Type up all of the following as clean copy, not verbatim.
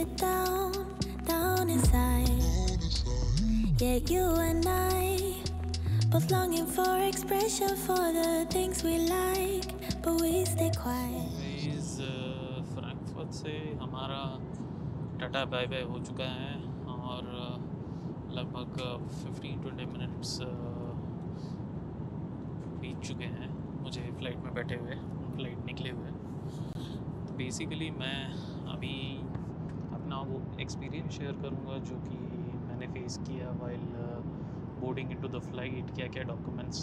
it down, down inside. Yeah, you and I, both longing for expression for the things we like, but we stay quiet. Guys Frankfurt से हमारा tata bye bye हो चुका है और लगभग 15-20 minutes बीत चुके हैं मुझे फ़्लाइट में बैठे हुए, फ़्लाइट निकले हुए। तो बेसिकली मैं अभी अपना वो एक्सपीरियंस शेयर करूँगा जो कि मैंने फ़ेस किया while boarding into the flight, क्या क्या डॉक्यूमेंट्स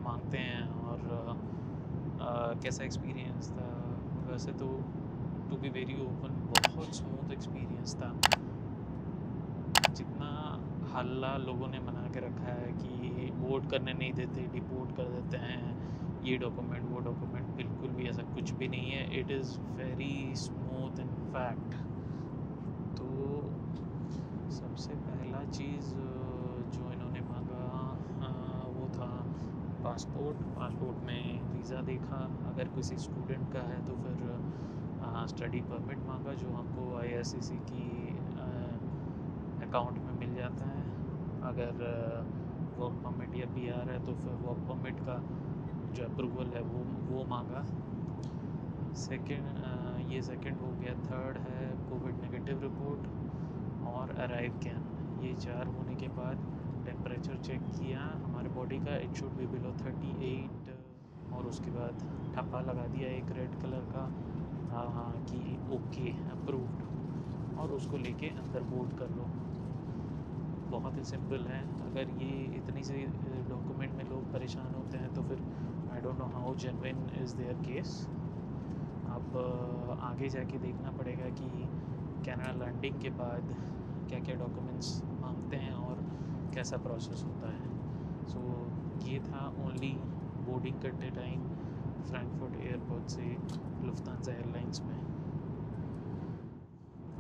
मांगते हैं और कैसा एक्सपीरियंस था। वैसे तो टू बी वेरी ओपन बहुत स्मूथ एक्सपीरियंस था। जितना हल्ला लोगों ने बना के रखा है कि बोर्ड करने नहीं देते, डिपोर्ट कर देते हैं, ये डॉक्यूमेंट वो डॉक्यूमेंट, बिल्कुल भी ऐसा कुछ भी नहीं है। It is very smooth in fact. तो सबसे पहला चीज़ जो इन्होंने मांगा वो था पासपोर्ट में वीज़ा देखा, अगर किसी स्टूडेंट का है तो फिर स्टडी परमिट मांगा जो हमको IRCC की अकाउंट में मिल जाता है। अगर वर्क परमिट या PR है तो फिर वर्क परमिट का जो अप्रूवल है वो मांगा। ये सेकंड हो गया। थर्ड है कोविड नेगेटिव रिपोर्ट और अराइव कैन। ये 4 होने के बाद टेम्परेचर चेक किया हमारे बॉडी का, इट शुड बी बिलो 38 और उसके बाद ठप्पा लगा दिया एक रेड कलर का कि ओके अप्रूव्ड, और उसको लेके अंदर बोर्ड कर लो। बहुत ही सिंपल है। अगर ये इतनी सी डॉक्यूमेंट में लोग परेशान होते हैं तो फिर I don't know how genuine is there case. अब आगे जाके देखना पड़ेगा कि कनाडा लैंडिंग के बाद क्या क्या डॉक्यूमेंट्स मांगते हैं और कैसा प्रोसेस होता है। सो ये था ओनली बोर्डिंग करते टाइम फ्रैंकफर्ट एयरपोर्ट से लुफ्तांजा एयरलाइंस में।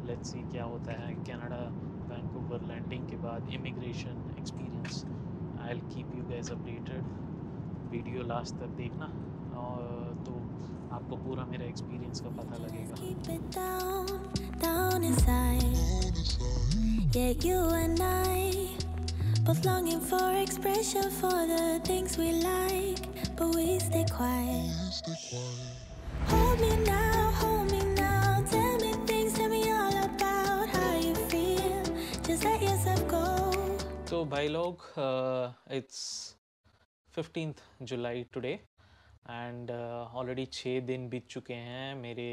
लेट्स सी क्या होता है कनाडा वैंकूवर लैंडिंग के बाद immigration experience. I will keep you guys updated. Video last तक देखना और तो आपको पूरा मेरा एक्सपीरियंस का पता लगेगा। Keep it down, down inside. Yeah, you and I, both longing for expression for the things we like, but we stay quiet. Hold me now, tell me things, tell me all about how you feel. Just let yourself go. तो भाई लोग, it's 15th July today and already 6 दिन बीत चुके हैं मेरे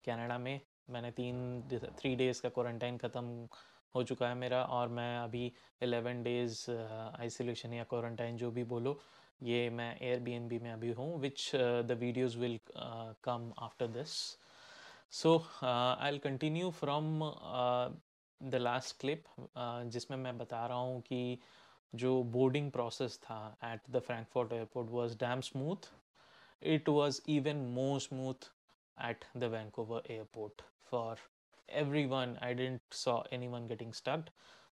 Canada में। मैंने 3 डेज़ का क्वारंटाइन ख़त्म हो चुका है मेरा, और मैं अभी 11 डेज़ आइसोलेशन या क्वारंटाइन जो भी बोलो, ये मैं Airbnb में अभी हूँ, which the videos will come after this. So I will continue from the last clip जिसमें मैं बता रहा हूँ कि जो बोर्डिंग प्रोसेस था at the Frankfurt airport was dam smooth. It was even more smooth at the Vancouver airport for everyone. I didn't saw anyone getting स्टक्ड।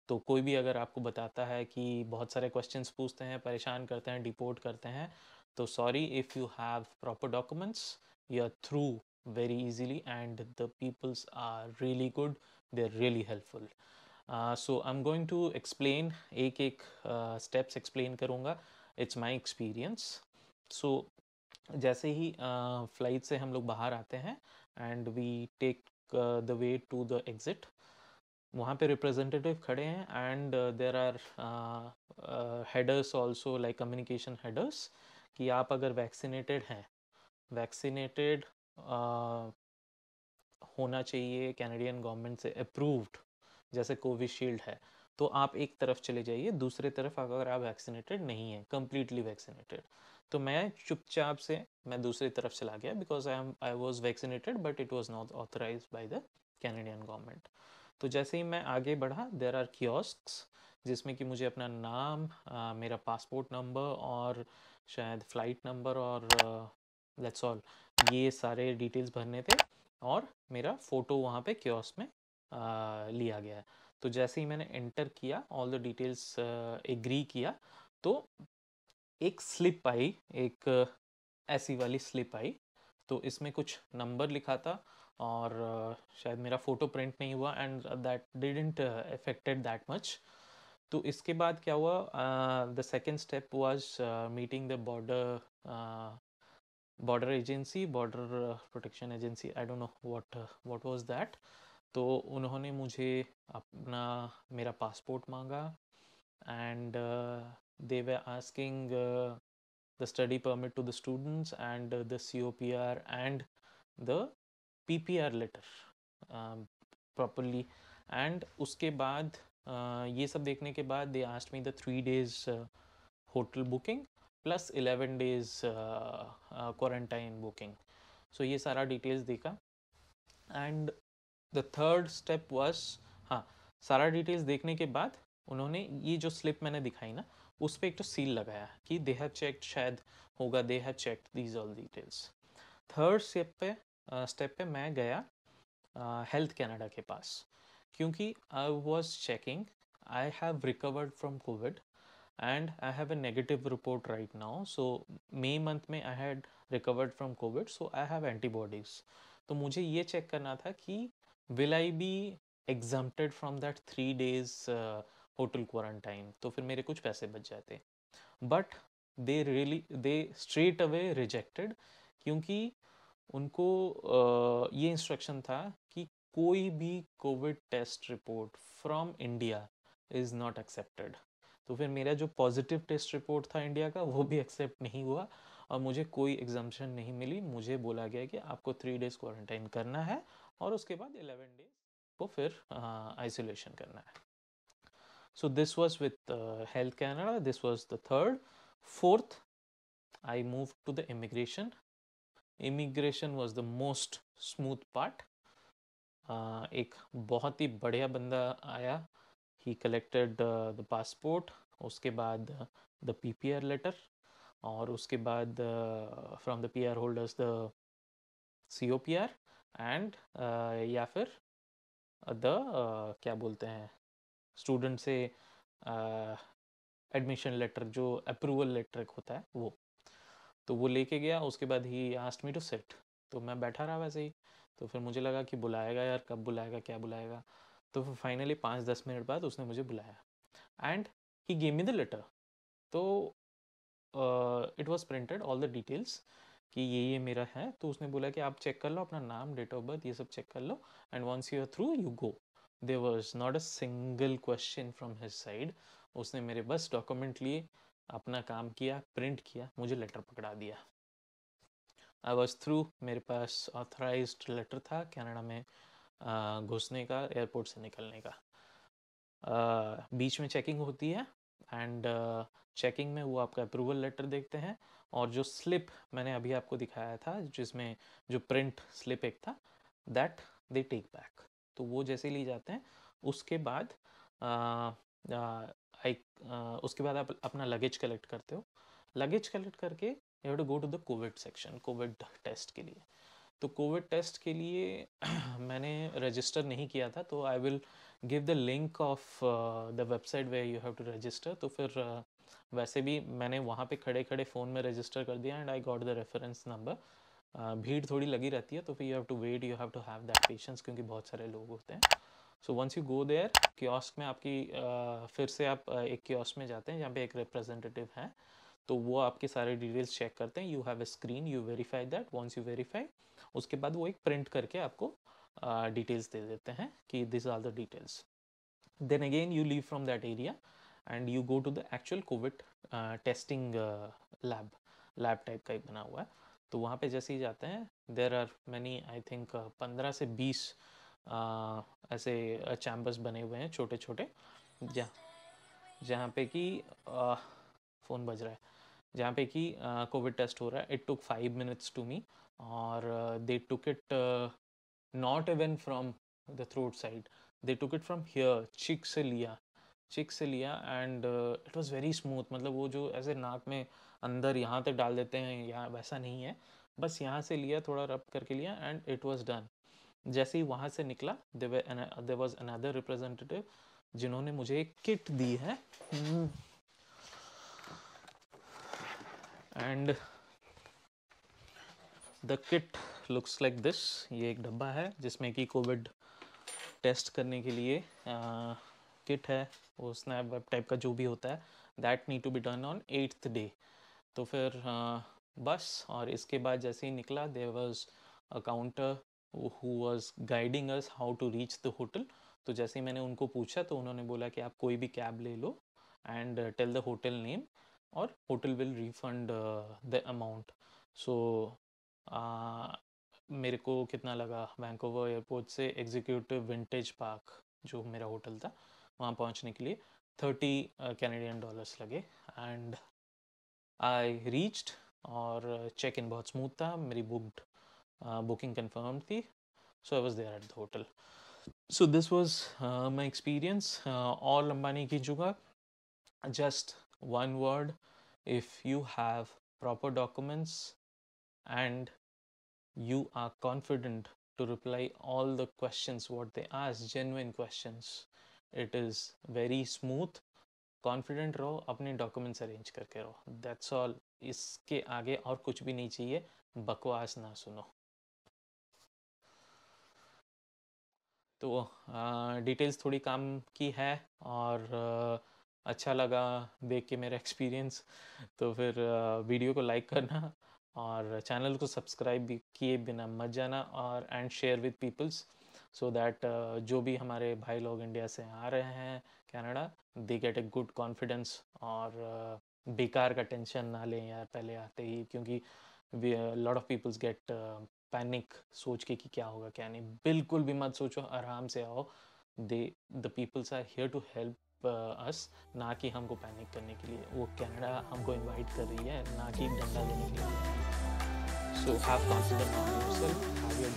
तो कोई भी अगर आपको बताता है कि बहुत सारे क्वेश्चंस पूछते हैं, परेशान करते हैं, डिपोर्ट करते हैं, तो sorry, if you have proper documents you are through very easily, and the peoples are really good, they're really helpful. So I'm going to explain एक steps explain करूँगा, it's my experience. So जैसे ही flight से हम लोग बाहर आते हैं and we take the way to the exit, वहाँ पे रिप्रेजेंटेटिव खड़े हैं and there are headers also, like communication headers, कि आप अगर वैक्सीनेटेड होना चाहिए, कैनेडियन गवर्नमेंट से अप्रूव्ड, जैसे कोविशील्ड है, तो आप एक तरफ चले जाइए, दूसरे तरफ अगर आप वैक्सीनेटेड नहीं है, कम्प्लीटली वैक्सीनेटेड। तो मैं चुपचाप से मैं दूसरी तरफ चला गया because I was vaccinated but it was not authorize by the Canadian government. तो जैसे ही मैं आगे बढ़ा, देर आर कियोस्क्स जिसमें कि मुझे अपना नाम, मेरा पासपोर्ट नंबर और शायद फ़्लाइट नंबर और दैट्स ऑल, ये सारे डिटेल्स भरने थे, और मेरा फ़ोटो वहाँ पे कियोस्क में लिया गया है। तो जैसे ही मैंने एंटर किया, ऑल द डिटेल्स एग्री किया, तो एक स्लिप आई, एक ऐसी वाली स्लिप आई। तो इसमें कुछ नंबर लिखा था और शायद मेरा फ़ोटो प्रिंट नहीं हुआ and that didn't affected that much. तो इसके बाद क्या हुआ, the second step was meeting the border agency, border protection agency, I don't know what was that. तो उन्होंने मुझे अपना मेरा पासपोर्ट मांगा and they were asking the study permit to the students and the COPR and the PPR letter properly. And उसके बाद ये सब देखने के बाद they asked me the 3 days hotel booking plus 11 days quarantine booking. So ये सारा details देखा and the third step was, हाँ, सारा डिटेल्स देखने के बाद उन्होंने ये जो स्लिप मैंने दिखाई ना, उस पर एक तो सील लगाया कि दे हैव चेक्ड, शायद होगा they have checked these all details. Third step पे मैं गया हेल्थ कनाडा के पास, क्योंकि I was checking, I have recovered from covid and I have a negative report right now. So May month में I had recovered from covid, so I have antibodies. तो मुझे ये चेक करना था कि will I be exempted from that 3 days hotel quarantine, तो फिर मेरे कुछ पैसे बच जाते. But they straight away rejected, क्योंकि उनको ये इंस्ट्रक्शन था कि कोई भी covid test report from India is not accepted. तो फिर मेरा जो पॉजिटिव टेस्ट रिपोर्ट था इंडिया का, वो भी एक्सेप्ट नहीं हुआ और मुझे कोई एग्जाम्पशन नहीं मिली. मुझे बोला गया कि आपको 3 days क्वारंटाइन करना है और उसके बाद 11 days को फिर आइसोलेशन करना है. So this was with Health Canada. This was the third. Fourth, I moved to the immigration. Immigration was the most smooth part. एक बहुत ही बढ़िया बंदा आया. He collected the passport. उसके बाद the PPR letter. और उसके बाद from the PR holders the COPR and या फिर the क्या बोलते हैं, स्टूडेंट से एडमिशन लेटर, जो अप्रूवल लेटर होता है वो. तो वो लेके गया. उसके बाद ही आस्क्ड मी टू सिट. तो मैं बैठा रहा वैसे ही. तो फिर मुझे लगा कि बुलाएगा यार, कब बुलाएगा, क्या बुलाएगा. तो फिर फाइनली 5-10 मिनट बाद उसने मुझे बुलाया and he gave me the letter. तो it was printed all the details कि ये मेरा है. तो उसने बोला कि आप चेक कर लो अपना नाम, डेट ऑफ बर्थ, ये सब चेक कर लो and once you are through you go. There was not a single question from his side. उसने मेरे बस डॉक्यूमेंट लिए, अपना काम किया, प्रिंट किया, मुझे लेटर पकड़ा दिया. I was through. मेरे पास ऑथराइज्ड लेटर था कनाडा में घुसने का, एयरपोर्ट से निकलने का. बीच में चेकिंग होती है एंड चेकिंग में वो आपका अप्रूवल लेटर देखते हैं और जो स्लिप मैंने अभी आपको दिखाया था जिसमें जो प्रिंट स्लिप एक था, दैट दे टेक बैक. तो वो जैसे ली जाते हैं. उसके बाद उसके बाद आप अपना लगेज कलेक्ट करते हो. लगेज कलेक्ट करके you have to go to the covid section, covid test के लिए. तो कोविड टेस्ट के लिए मैंने रजिस्टर नहीं किया था, तो I will give the link of the website way you have to register. तो फिर वैसे भी मैंने वहाँ पे खड़े खड़े फ़ोन में रजिस्टर कर दिया and I got the reference number. भीड़ थोड़ी लगी रहती है, तो फिर you have to wait, you have to have that patience, क्योंकि बहुत सारे लोग होते हैं. So once you go there, kiosk में आपकी फिर से आप एक कियोस्क में जाते हैं जहाँ पे एक रिप्रेजेंटेटिव है. तो वो आपके सारे डिटेल्स चेक करते हैं. You have a screen, you verify that. Once you verify, उसके बाद वो एक प्रिंट करके आपको डिटेल्स दे देते हैं कि this are the details. Then again you leave from that area and you go to the actual covid testing lab type का एक बना हुआ है. तो वहाँ पे जैसे ही जाते हैं, there are many, I think 15 से 20 ऐसे चैम्बर्स बने हुए हैं छोटे छोटे, जहाँ पे कि फ़ोन बज रहा है, जहाँ पे कि कोविड टेस्ट हो रहा है. It took 5 minutes to me और they took it not even from the throat side, they took it from here, cheek से लिया and it was very smooth. मतलब वो जो ऐसे नाक में अंदर यहाँ तक डाल देते हैं, यहाँ वैसा नहीं है, बस यहाँ से लिया, थोड़ा रब करके लिया एंड इट वाज डन. जैसे ही वहाँ से निकला, देयर वाज अनदर रिप्रेजेंटेटिव जिन्होंने मुझे एक किट दी है and the kit looks like this. ये एक डब्बा है जिसमें कि कोविड टेस्ट करने के लिए किट है, वो स्नैप वेब टाइप का जो भी होता है, that need to be done on 8th day. तो फिर बस, और इसके बाद जैसे ही निकला, there was a counter who was guiding us how to reach the hotel. तो जैसे ही मैंने उनको पूछा तो उन्होंने बोला कि आप कोई भी कैब ले लो and tell the hotel name और hotel will refund the amount. So मेरे को कितना लगा, वैंकूवर एयरपोर्ट से एग्जीक्यूटिव विंटेज पार्क जो मेरा होटल था वहाँ पहुँचने के लिए 30 कैनेडियन डॉलर्स लगे। एंड आई रीच्ड, और चेक इन बहुत स्मूथ था, मेरी बुकिंग कंफर्म थी। So I was there at the hotel. So this was my experience all Ambani की जुगाड़। Just one word: if you have proper documents and you are confident to reply all the questions what they ask, genuine questions, it is very smooth. Confident रहो, अपने documents arrange करके रहो, that's all. इसके आगे और कुछ भी नहीं चाहिए, बकवास ना सुनो। तो डिटेल्स थोड़ी काम की है, और अच्छा लगा देख के मेरा एक्सपीरियंस। तो फिर वीडियो को लाइक करना और चैनल को सब्सक्राइब भी किए बिना मत जाना, और and share with peoples, so that जो भी हमारे भाई लोग इंडिया से आ रहे हैं Canada, they get a good confidence, और बेकार का टेंशन ना लें यार पहले आते ही, क्योंकि lot of peoples get panic सोच के कि क्या होगा क्या नहीं। बिल्कुल भी मत सोचो, आराम से आओ। The peoples are here to help us, ना कि हमको पैनिक करने के लिए। वो कनाडा हमको इनवाइट कर रही है, ना कि डंडा देने के लिए। So have confidence in yourself, have your